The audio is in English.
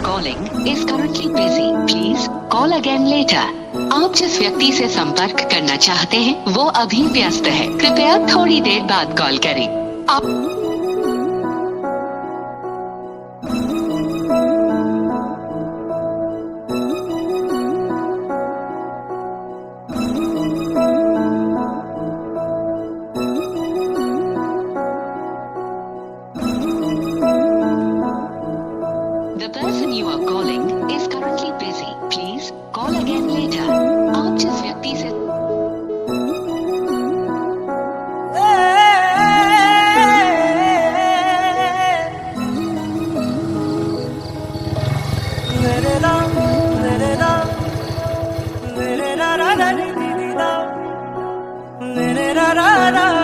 calling is currently busy. Please call again later. आप जिस व्यक्ति से संपर्क करना चाहते हैं वो अभी व्यस्त है, कृपया थोड़ी देर बाद कॉल करें। आप The person you are calling is currently busy. Please call again later. आप जिस व्यक्ति से ra ra ra